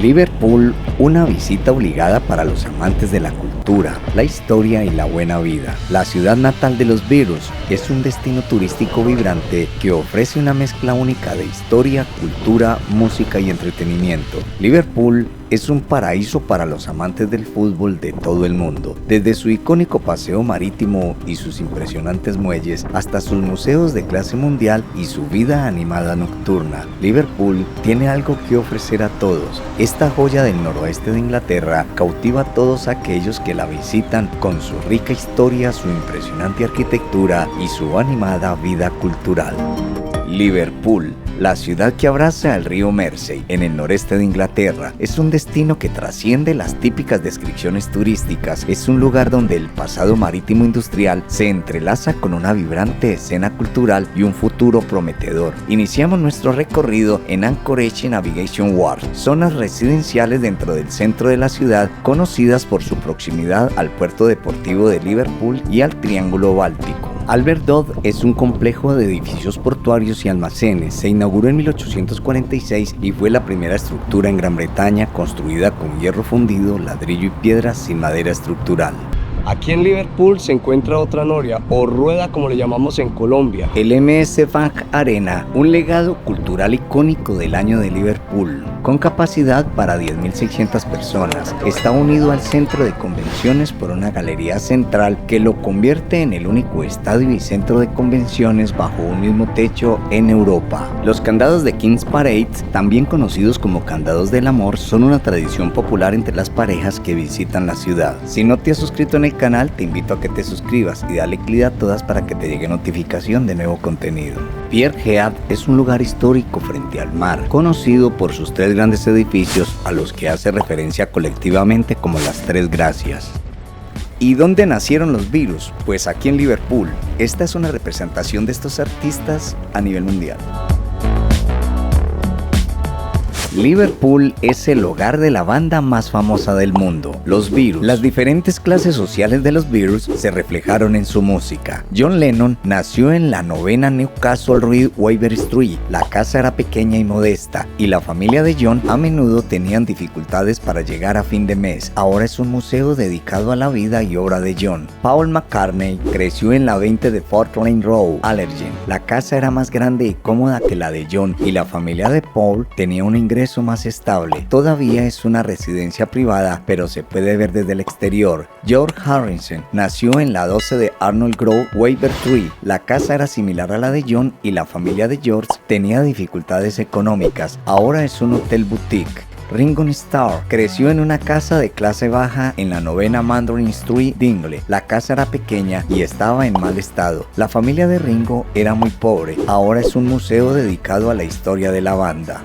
Liverpool, una visita obligada para los amantes de la cultura, la historia y la buena vida. La ciudad natal de los Beatles es un destino turístico vibrante que ofrece una mezcla única de historia, cultura, música y entretenimiento. Liverpool es un paraíso para los amantes del fútbol de todo el mundo, desde su icónico paseo marítimo y sus impresionantes muelles hasta sus museos de clase mundial y su vida animada nocturna. Liverpool tiene algo que ofrecer a todos. Esta joya del noroeste de Inglaterra cautiva a todos aquellos que la visitan con su rica historia, su impresionante arquitectura y su animada vida cultural. Liverpool, la ciudad que abraza el río Mersey en el noreste de Inglaterra, es un destino que trasciende las típicas descripciones turísticas. Es un lugar donde el pasado marítimo industrial se entrelaza con una vibrante escena cultural y un futuro prometedor. Iniciamos nuestro recorrido en Anchorage Navigation Wharf, zonas residenciales dentro del centro de la ciudad, conocidas por su proximidad al puerto deportivo de Liverpool y al Triángulo Báltico. Albert Dock es un complejo de edificios portuarios y almacenes. Se inauguró en 1846 y fue la primera estructura en Gran Bretaña construida con hierro fundido, ladrillo y piedras sin madera estructural. Aquí en Liverpool se encuentra otra noria, o rueda como le llamamos en Colombia. El MS Bank Arena, un legado cultural icónico del año de Liverpool, con capacidad para 10.600 personas. Está unido al centro de convenciones por una galería central que lo convierte en el único estadio y centro de convenciones bajo un mismo techo en Europa. Los candados de King's Parade, también conocidos como candados del amor, son una tradición popular entre las parejas que visitan la ciudad. Si no te has suscrito en el canal, te invito a que te suscribas y dale clic a todas para que te llegue notificación de nuevo contenido. Pierhead es un lugar histórico frente al mar, conocido por sus tres grandes edificios a los que hace referencia colectivamente como las Tres Gracias. ¿Y dónde nacieron los Beatles? Pues aquí en Liverpool. Esta es una representación de estos artistas a nivel mundial. Liverpool es el hogar de la banda más famosa del mundo, los Beatles. Las diferentes clases sociales de los Beatles se reflejaron en su música. John Lennon nació en la 9ª Newcastle Road, Waver Street. La casa era pequeña y modesta, y la familia de John a menudo tenían dificultades para llegar a fin de mes. Ahora es un museo dedicado a la vida y obra de John. Paul McCartney creció en la 20 de Fort Lane Road, Allergen. La casa era más grande y cómoda que la de John, y la familia de Paul tenía un ingreso más estable. Todavía es una residencia privada, pero se puede ver desde el exterior. George Harrison nació en la 12 de Arnold Grove, Waver Street. La casa era similar a la de John y la familia de George tenía dificultades económicas. Ahora es un hotel boutique. Ringo Starr creció en una casa de clase baja en la 9ª Mandarin Street, Dingley. La casa era pequeña y estaba en mal estado. La familia de Ringo era muy pobre. Ahora es un museo dedicado a la historia de la banda.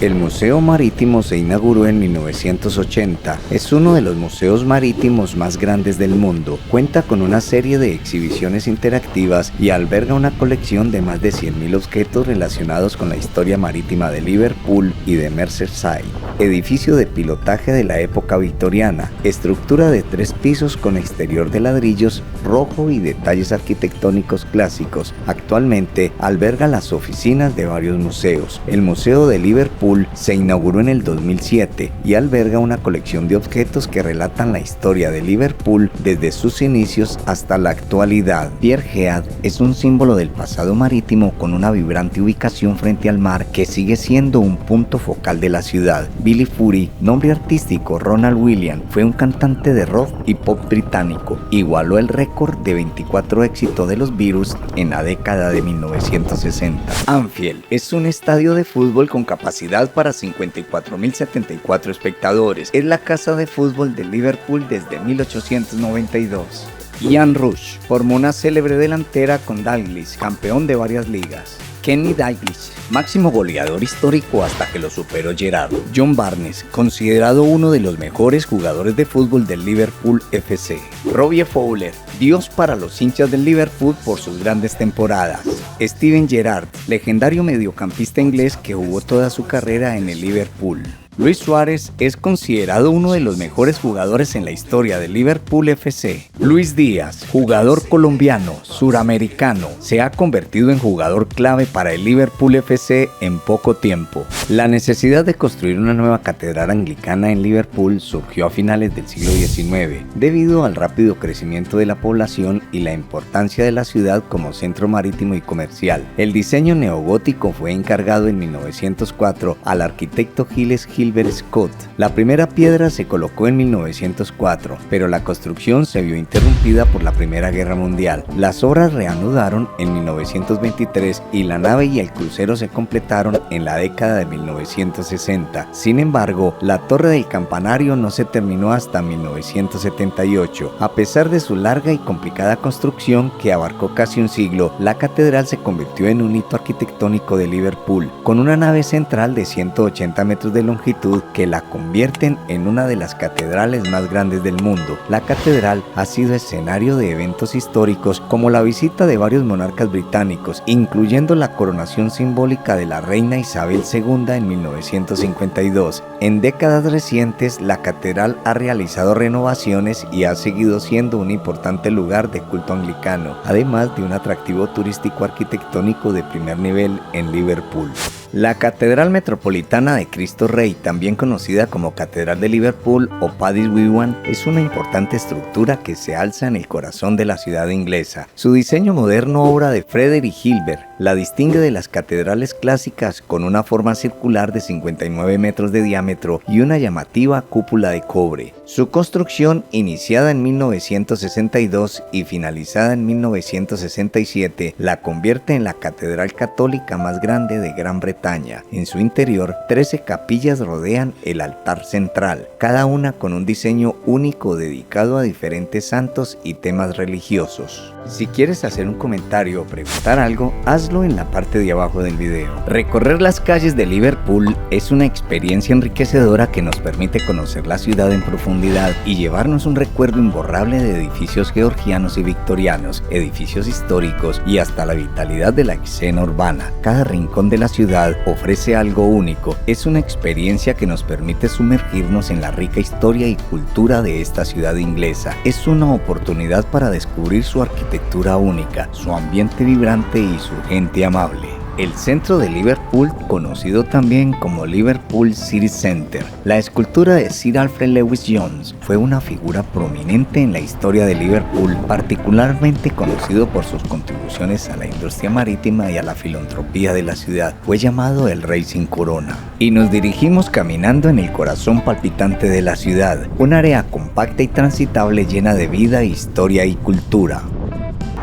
El Museo Marítimo se inauguró en 1980. Es uno de los museos marítimos más grandes del mundo. Cuenta con una serie de exhibiciones interactivas y alberga una colección de más de 100.000 objetos relacionados con la historia marítima de Liverpool y de Merseyside. Edificio de pilotaje de la época victoriana. Estructura de 3 pisos con exterior de ladrillos rojo y detalles arquitectónicos clásicos. Actualmente alberga las oficinas de varios museos. El Museo de Liverpool se inauguró en el 2007 y alberga una colección de objetos que relatan la historia de Liverpool desde sus inicios hasta la actualidad. Pierhead es un símbolo del pasado marítimo con una vibrante ubicación frente al mar que sigue siendo un punto focal de la ciudad. Billy Fury, nombre artístico Ronald Williams, fue un cantante de rock y pop británico. Igualó el récord de 24 éxitos de los Beatles en la década de 1960. Anfield es un estadio de fútbol con capacidad para 54.074 espectadores. Es la casa de fútbol de Liverpool desde 1892. Ian Rush formó una célebre delantera con Dalglish, campeón de varias ligas. Kenny Dalglish, máximo goleador histórico hasta que lo superó Gerrard. John Barnes, considerado uno de los mejores jugadores de fútbol del Liverpool FC. Robbie Fowler, dios para los hinchas del Liverpool por sus grandes temporadas. Steven Gerrard, legendario mediocampista inglés que jugó toda su carrera en el Liverpool. Luis Suárez es considerado uno de los mejores jugadores en la historia de Liverpool FC. Luis Díaz, jugador colombiano, suramericano, se ha convertido en jugador clave para el Liverpool FC en poco tiempo. La necesidad de construir una nueva catedral anglicana en Liverpool surgió a finales del siglo XIX, debido al rápido crecimiento de la población y la importancia de la ciudad como centro marítimo y comercial. El diseño neogótico fue encargado en 1904 al arquitecto Giles Gilbert Scott. La primera piedra se colocó en 1904, pero la construcción se vio interrumpida por la Primera Guerra Mundial. Las obras reanudaron en 1923 y la nave y el crucero se completaron en la década de 1960. Sin embargo, la torre del campanario no se terminó hasta 1978. A pesar de su larga y complicada construcción que abarcó casi un siglo, la catedral se convirtió en un hito arquitectónico de Liverpool, con una nave central de 180 metros de longitud que la convierten en una de las catedrales más grandes del mundo. La catedral ha sido escenario de eventos históricos como la visita de varios monarcas británicos, incluyendo la coronación simbólica de la reina Isabel II en 1952. En décadas recientes, la catedral ha realizado renovaciones y ha seguido siendo un importante lugar de culto anglicano, además de un atractivo turístico arquitectónico de primer nivel en Liverpool. La Catedral Metropolitana de Cristo Rey, también conocida como Catedral de Liverpool o Paddy's Wigwam, es una importante estructura que se alza en el corazón de la ciudad inglesa. Su diseño moderno, obra de Frederick Gilbert, la distingue de las catedrales clásicas con una forma circular de 59 metros de diámetro y una llamativa cúpula de cobre. Su construcción, iniciada en 1962 y finalizada en 1967, la convierte en la catedral católica más grande de Gran Bretaña. En su interior, 13 capillas rodean el altar central, cada una con un diseño único dedicado a diferentes santos y temas religiosos. Si quieres hacer un comentario o preguntar algo, hazlo en la parte de abajo del video. Recorrer las calles de Liverpool es una experiencia enriquecedora que nos permite conocer la ciudad en profundidad y llevarnos un recuerdo imborrable de edificios georgianos y victorianos, edificios históricos y hasta la vitalidad de la escena urbana. Cada rincón de la ciudad ofrece algo único. Es una experiencia que nos permite sumergirnos en la rica historia y cultura de esta ciudad inglesa. Es una oportunidad para descubrir su arquitectura única, su ambiente vibrante y su gente amable. El centro de Liverpool, conocido también como Liverpool City Centre. La escultura de Sir Alfred Lewis Jones fue una figura prominente en la historia de Liverpool, particularmente conocido por sus contribuciones a la industria marítima y a la filantropía de la ciudad. Fue llamado el Rey sin corona. Y nos dirigimos caminando en el corazón palpitante de la ciudad, un área compacta y transitable llena de vida, historia y cultura.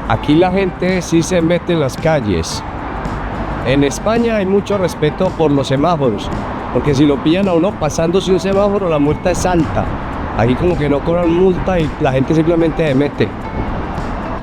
Aquí la gente sí se mete en las calles. En España hay mucho respeto por los semáforos, porque si lo pillan a uno pasándose un semáforo, la multa es alta. Aquí como que no cobran multa y la gente simplemente se mete.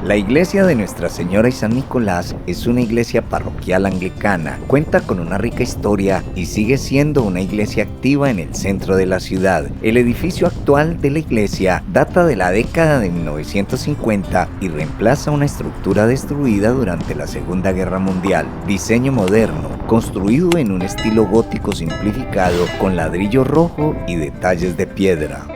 La iglesia de Nuestra Señora y San Nicolás es una iglesia parroquial anglicana, cuenta con una rica historia y sigue siendo una iglesia activa en el centro de la ciudad. El edificio actual de la iglesia data de la década de 1950 y reemplaza una estructura destruida durante la Segunda Guerra Mundial. Diseño moderno, construido en un estilo gótico simplificado con ladrillo rojo y detalles de piedra.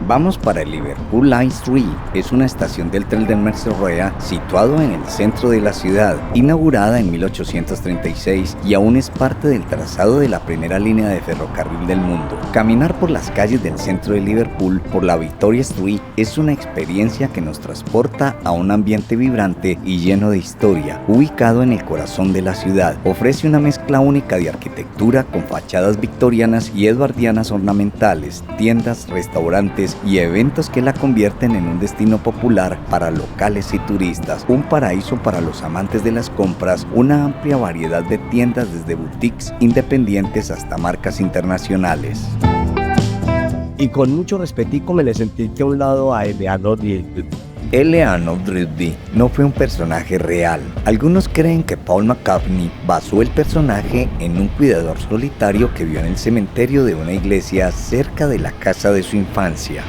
Vamos para el Liverpool Line 3, es una estación del tren de Merseyrail situado en el centro de la ciudad, inaugurada en 1836 y aún es parte del trazado de la primera línea de ferrocarril del mundo. Caminar por las calles del centro de Liverpool por la Victoria Street es una experiencia que nos transporta a un ambiente vibrante y lleno de historia, ubicado en el corazón de la ciudad. Ofrece una mezcla única de arquitectura con fachadas victorianas y eduardianas ornamentales, tiendas, restaurantes y eventos que la convierten en un destino popular para locales y turistas, un paraíso para los amantes de las compras, una amplia variedad de tiendas desde boutiques independientes hasta marcas internacionales. Y con mucho respetico me le sentí que a un lado a Eleanor Rigby. Eleanor Rigby no fue un personaje real. Algunos creen que Paul McCartney basó el personaje en un cuidador solitario que vio en el cementerio de una iglesia cerca de la casa de su infancia.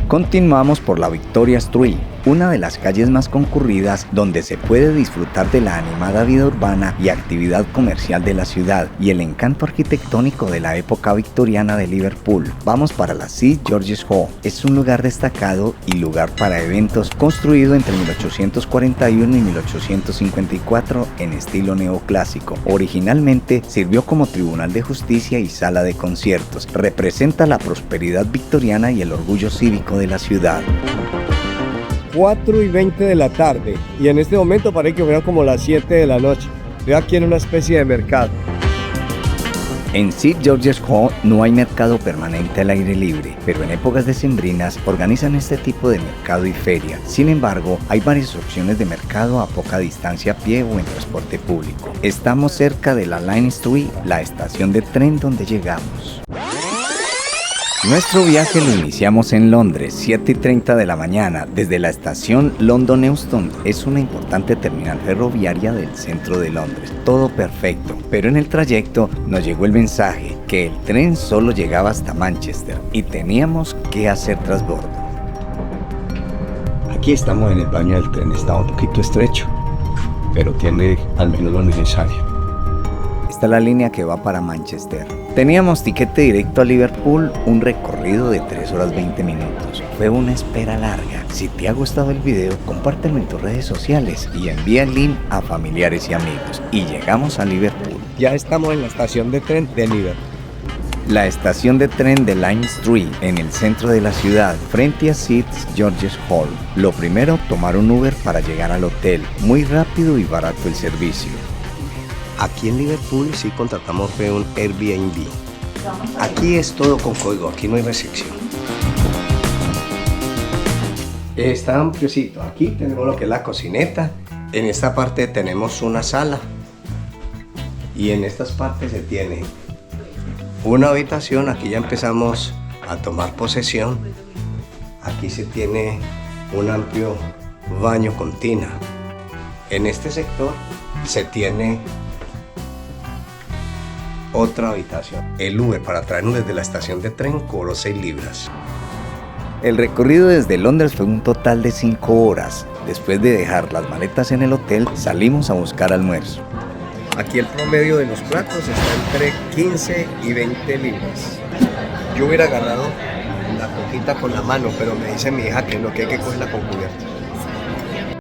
Continuamos por la Victoria Street. una de las calles más concurridas donde se puede disfrutar de la animada vida urbana y actividad comercial de la ciudad y el encanto arquitectónico de la época victoriana de Liverpool. Vamos para la St. George's Hall. Es un lugar destacado y lugar para eventos construido entre 1841 y 1854 en estilo neoclásico. Originalmente sirvió como tribunal de justicia y sala de conciertos. Representa la prosperidad victoriana y el orgullo cívico de la ciudad. 4:20 de la tarde y en este momento parece que fueran como las 7 de la noche. Estoy aquí en una especie de mercado. En St. George's Hall no hay mercado permanente al aire libre, pero en épocas decembrinas organizan este tipo de mercado y feria. Sin embargo, hay varias opciones de mercado a poca distancia a pie o en transporte público. Estamos cerca de la Line Street, la estación de tren donde llegamos. Nuestro viaje lo iniciamos en Londres, 7:30 de la mañana, desde la estación London Euston. Es una importante terminal ferroviaria del centro de Londres. Todo perfecto, pero en el trayecto nos llegó el mensaje que el tren solo llegaba hasta Manchester y teníamos que hacer transbordo. Aquí estamos en el baño del tren, está un poquito estrecho, pero tiene al menos lo necesario. Esta es la línea que va para Manchester. Teníamos tiquete directo a Liverpool, un recorrido de 3 horas 20 minutos. Fue una espera larga. Si te ha gustado el video, compártelo en tus redes sociales y envía el link a familiares y amigos. Y llegamos a Liverpool. Ya estamos en la estación de tren de Liverpool. La estación de tren de Line Street, en el centro de la ciudad, frente a St. George's Hall. Lo primero, tomar un Uber para llegar al hotel. Muy rápido y barato el servicio. Aquí en Liverpool sí contratamos un Airbnb. Aquí es todo con código, aquí no hay recepción. Está ampliocito. Aquí tenemos lo que es la cocineta. En esta parte tenemos una sala. Y en estas partes se tiene una habitación. Aquí ya empezamos a tomar posesión. Aquí se tiene un amplio baño con tina. En este sector se tiene otra habitación. El Uber para traernos desde la estación de tren cobró 6 libras. El recorrido desde Londres fue un total de 5 horas. Después de dejar las maletas en el hotel, salimos a buscar almuerzo. Aquí el promedio de los platos está entre 15 y 20 libras. Yo hubiera agarrado la coquita con la mano, pero me dice mi hija que no, que hay que cogerla con cubierta.